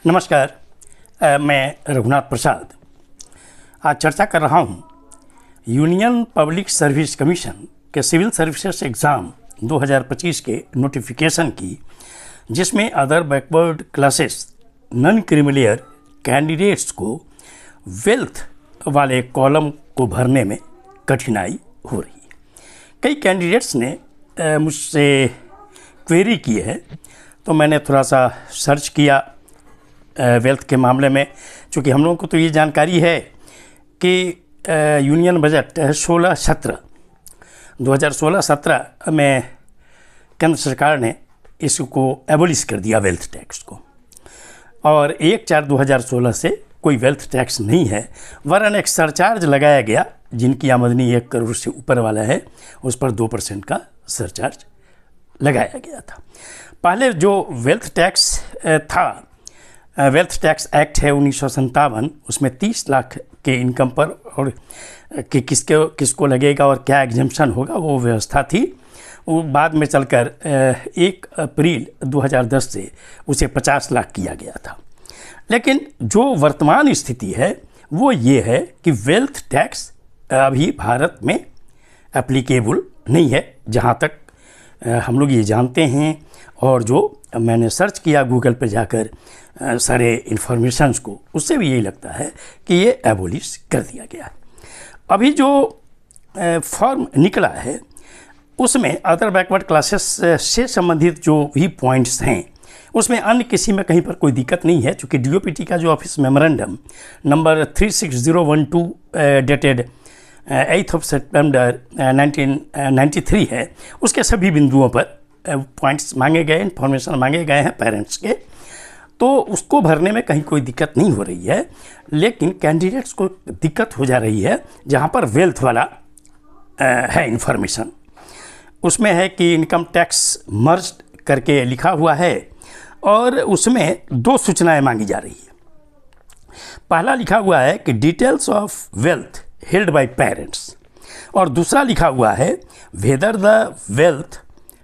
नमस्कार। मैं रघुनाथ प्रसाद आज चर्चा कर रहा हूँ यूनियन पब्लिक सर्विस कमीशन के सिविल सर्विसेज एग्ज़ाम 2025 के नोटिफिकेशन की, जिसमें other backward classes non creamy layer candidates को वेल्थ वाले कॉलम को भरने में कठिनाई हो रही है। कई कैंडिडेट्स ने मुझसे क्वेरी की है, तो मैंने थोड़ा सा सर्च किया वेल्थ के मामले में। चूँकि हम लोगों को तो ये जानकारी है कि यूनियन बजट 2016-17 में केंद्र सरकार ने इसको एबोलिश कर दिया वेल्थ टैक्स को, और 1/4/2016 से कोई वेल्थ टैक्स नहीं है, वरन एक सरचार्ज लगाया गया। जिनकी आमदनी 1 करोड़ से ऊपर वाला है उस पर 2% का सरचार्ज लगाया गया था। पहले जो वेल्थ टैक्स था, वेल्थ टैक्स एक्ट है 1957, उसमें 30 लाख के इनकम पर और कि किसको लगेगा और क्या एग्जम्पशन होगा वो व्यवस्था थी। वो बाद में चलकर 1 अप्रैल 2010 से उसे 50 लाख किया गया था। लेकिन जो वर्तमान स्थिति है वो ये है कि वेल्थ टैक्स अभी भारत में एप्लीकेबल नहीं है, जहाँ तक हम लोग ये जानते हैं। और जो मैंने सर्च किया गूगल पे जाकर सारे इन्फॉर्मेशंस को, उससे भी यही लगता है कि ये एबोलिश कर दिया गया है। अभी जो फॉर्म निकला है उसमें अदर बैकवर्ड क्लासेस से संबंधित जो भी पॉइंट्स हैं उसमें अन्य किसी में कहीं पर कोई दिक्कत नहीं है। चूँकि DOPT का जो ऑफिस मेमोरेंडम नंबर 36012 डेटेड 8 सितंबर 1993 है, उसके सभी बिंदुओं पर पॉइंट्स मांगे गए, इन्फॉर्मेशन मांगे गए हैं पेरेंट्स के, तो उसको भरने में कहीं कोई दिक्कत नहीं हो रही है। लेकिन कैंडिडेट्स को दिक्कत हो जा रही है जहाँ पर वेल्थ वाला है इन्फॉर्मेशन। उसमें है कि इनकम टैक्स मर्ज करके लिखा हुआ है और उसमें 2 सूचनाएं मांगी जा रही है। पहला लिखा हुआ है कि details of wealth held by parents, और दूसरा लिखा हुआ है whether the wealth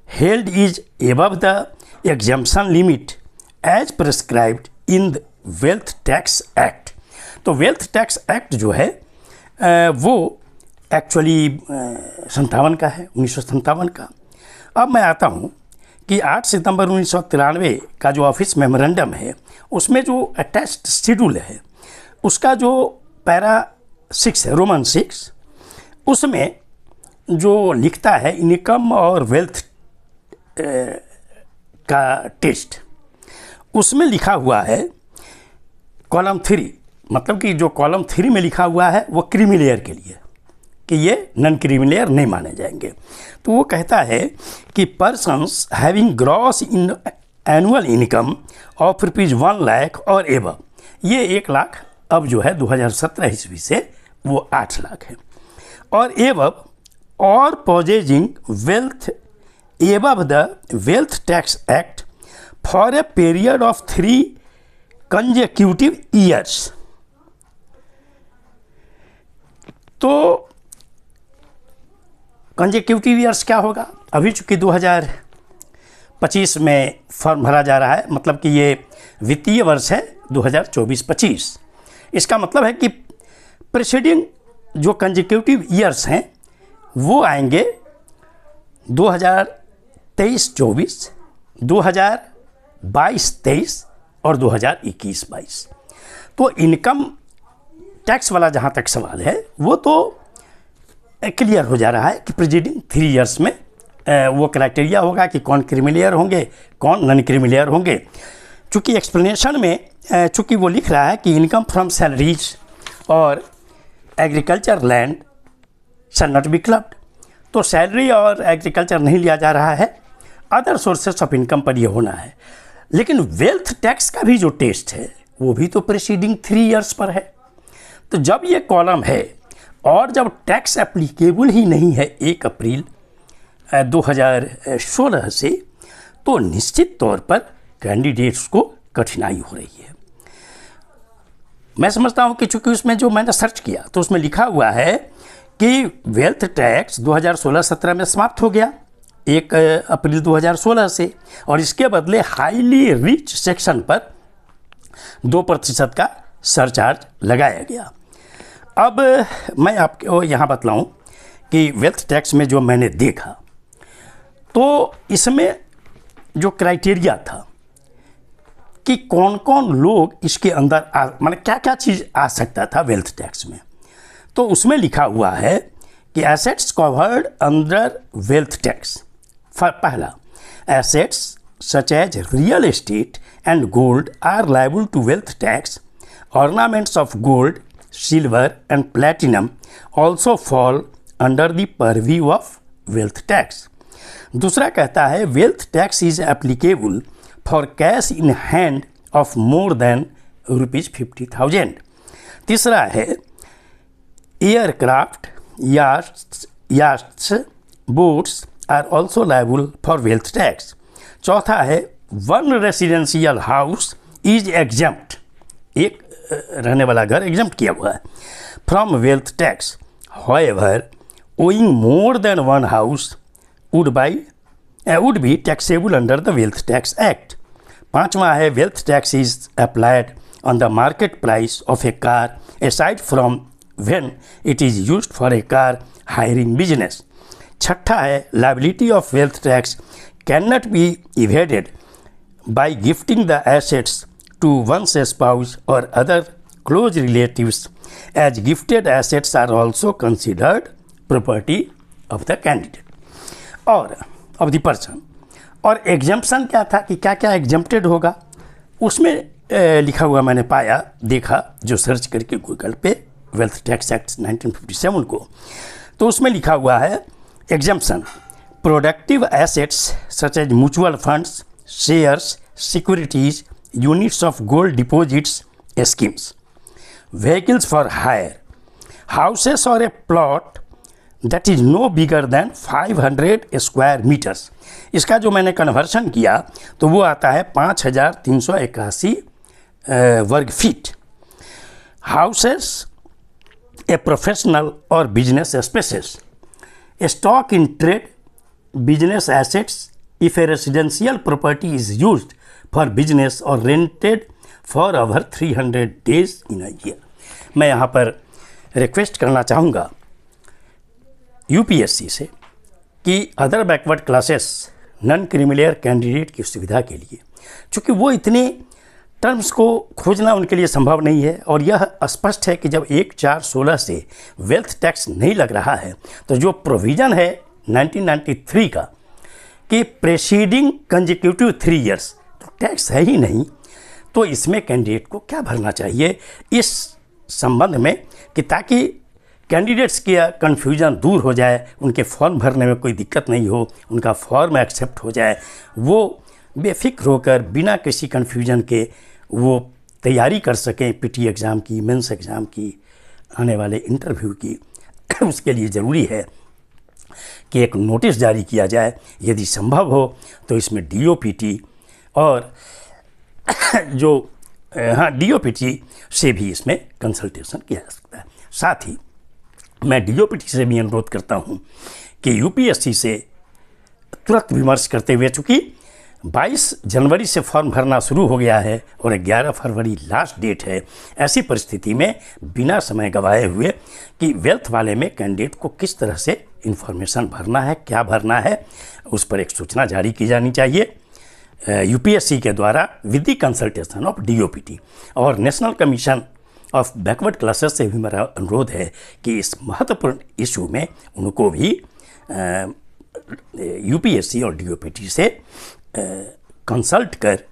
held is above the exemption limit as prescribed in the wealth tax act. तो वेल्थ टैक्स एक्ट जो है वो एक्चुअली 57 का है, 1957 का। अब मैं आता हूँ कि 8 सितंबर 1993 का जो ऑफिस मेमोरेंडम है उसमें जो अटैच्ड शेड्यूल है उसका जो पैरा 6 है, रोमन 6, उसमें जो लिखता है इनकम और वेल्थ का टेस्ट, उसमें लिखा हुआ है कॉलम 3, मतलब कि जो कॉलम 3 में लिखा हुआ है वो क्रीमिलेयर के लिए, कि ये नॉन क्रीमिलेयर नहीं माने जाएंगे। तो वो कहता है कि persons having gross in annual income of ₹1 lakh और एबव, ये 1 लाख अब जो है 2017 ईस्वी से वो 8 लाख है, और एबव और पॉजेजिंग wealth above the wealth tax act for a period of 3 consecutive years. तो कंसेक्यूटिव ईयर्स क्या होगा? अभी चूँकि 2025 में फॉर्म भरा जा रहा है, मतलब कि ये वित्तीय वर्ष है 2024-25। इसका मतलब है कि प्रीसीडिंग जो कंसेक्यूटिव ईयर्स हैं वो आएंगे 2023-24, 2022-23 और 2021-22। तो इनकम टैक्स वाला जहाँ तक सवाल है वो तो क्लियर हो जा रहा है कि प्रीसीडिंग 3 ईयर्स में वो क्राइटेरिया होगा कि कौन क्रीमिलियर होंगे, कौन नॉन क्रीमिलियर होंगे। चूँकि एक्सप्लेनेशन में चूँकि वो लिख रहा है कि इनकम फ्रॉम सैलरीज और agriculture land shall not be clubbed, तो सैलरी और एग्रीकल्चर नहीं लिया जा रहा है, अदर सोर्सेस ऑफ इनकम पर ये होना है। लेकिन वेल्थ टैक्स का भी जो टेस्ट है वो भी तो प्रीसीडिंग 3 ईयर्स पर है। तो जब ये कॉलम है और जब टैक्स एप्लीकेबल ही नहीं है 1 अप्रैल 2016 से, तो निश्चित तौर पर कैंडिडेट्स को कठिनाई हो रही है। मैं समझता हूँ कि चूँकि उसमें जो मैंने सर्च किया तो उसमें लिखा हुआ है कि वेल्थ टैक्स 2016-17 में समाप्त हो गया 1 अप्रैल 2016 से, और इसके बदले हाईली रिच सेक्शन पर 2% का सरचार्ज लगाया गया। अब मैं आपको यहाँ बतलाऊँ कि वेल्थ टैक्स में जो मैंने देखा तो इसमें जो क्राइटेरिया था कि कौन कौन लोग इसके अंदर मतलब क्या क्या चीज़ आ सकता था वेल्थ टैक्स में, तो उसमें लिखा हुआ है कि assets covered under wealth tax. पहला, assets such as real estate and gold are liable to wealth tax. Ornaments of gold, silver and platinum also fall under the purview of wealth tax. दूसरा कहता है wealth tax is applicable for cash in hand of more than ₹50,000। तीसरा है aircraft, yachts, boats are also liable for wealth tax. चौथा है one residential house is exempt, एक रहने वाला घर एग्जम्प्ट किया हुआ है from wealth tax. However owing more than one house would be taxable under the Wealth Tax Act. पांचवा है wealth tax is applied on the market price of a car aside from when it is used for a car hiring business. छठा है liability of wealth tax cannot be evaded by gifting the assets to one's spouse or other close relatives, as gifted assets are also considered property of the candidate और of the person. और exemption क्या था कि क्या क्या exempted होगा, उसमें लिखा हुआ मैंने पाया, देखा जो सर्च करके गूगल पे वेल्थ टैक्स एक्ट 1957 को, तो उसमें लिखा हुआ है exemption productive assets such as mutual funds, shares, securities, units of gold deposits schemes, vehicles for hire, houses और a plot that is no bigger than 500 square metres. इसका जो मैंने कन्वर्शन किया तो वो आता है 5381 वर्ग फीट। हाउसेस, ए प्रोफेशनल और business spaces, stock in trade, business assets if a residential property is used for business और rented for over 300 days in a year. मैं यहाँ पर रिक्वेस्ट करना चाहूँगा यूपीएससी से कि other backward classes non creamy layer candidate की सुविधा के लिए, चूँकि वो इतने टर्म्स को खोजना उनके लिए संभव नहीं है और यह स्पष्ट है कि जब 1/4/16 से वेल्थ टैक्स नहीं लग रहा है तो जो प्रोविज़न है 1993 का कि प्रेसीडिंग कंजिक्यूटिव 3 ईयर्स तो टैक्स है ही नहीं, तो इसमें कैंडिडेट को क्या भरना चाहिए इस संबंध में कि ताकि कैंडिडेट्स की कन्फ्यूजन दूर हो जाए, उनके फॉर्म भरने में कोई दिक्कत नहीं हो, उनका फॉर्म एक्सेप्ट हो जाए, वो बेफिक्र होकर बिना किसी कन्फ्यूजन के वो तैयारी कर सकें पीटी एग्ज़ाम की, मेंस एग्ज़ाम की, आने वाले इंटरव्यू की। उसके लिए ज़रूरी है कि एक नोटिस जारी किया जाए, यदि संभव हो तो इसमें डीओपीटी और जो डीओपीटी से भी इसमें कंसल्टेशन किया जा सकता है। साथ ही मैं डीओपीटी से भी अनुरोध करता हूं कि यूपीएससी से तुरंत विमर्श करते हुए, चूँकि 22 जनवरी से फॉर्म भरना शुरू हो गया है और 11 फरवरी लास्ट डेट है, ऐसी परिस्थिति में बिना समय गंवाए हुए कि वेल्थ वाले में कैंडिडेट को किस तरह से इन्फॉर्मेशन भरना है, क्या भरना है, उस पर एक सूचना जारी की जानी चाहिए यूपीएससी के द्वारा with the consultation of DOPT. और National Commission of Backward Classes से भी मेरा अनुरोध है कि इस महत्वपूर्ण इशू में उनको भी यूपीएससी और डीओपीटी से कंसल्ट कर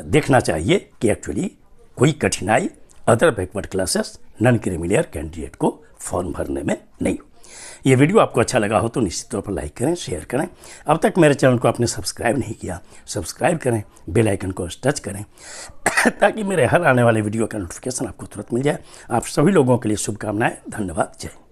देखना चाहिए कि एक्चुअली कोई कठिनाई other backward classes non creamy layer candidate को फॉर्म भरने में नहीं हो। ये वीडियो आपको अच्छा लगा हो तो निश्चित तौर पर लाइक करें, शेयर करें। अब तक मेरे चैनल को आपने सब्सक्राइब नहीं किया, सब्सक्राइब करें, बेल आइकन को टच करें ताकि मेरे हर आने वाले वीडियो का नोटिफिकेशन आपको तुरंत मिल जाए। आप सभी लोगों के लिए शुभकामनाएं। धन्यवाद। जय।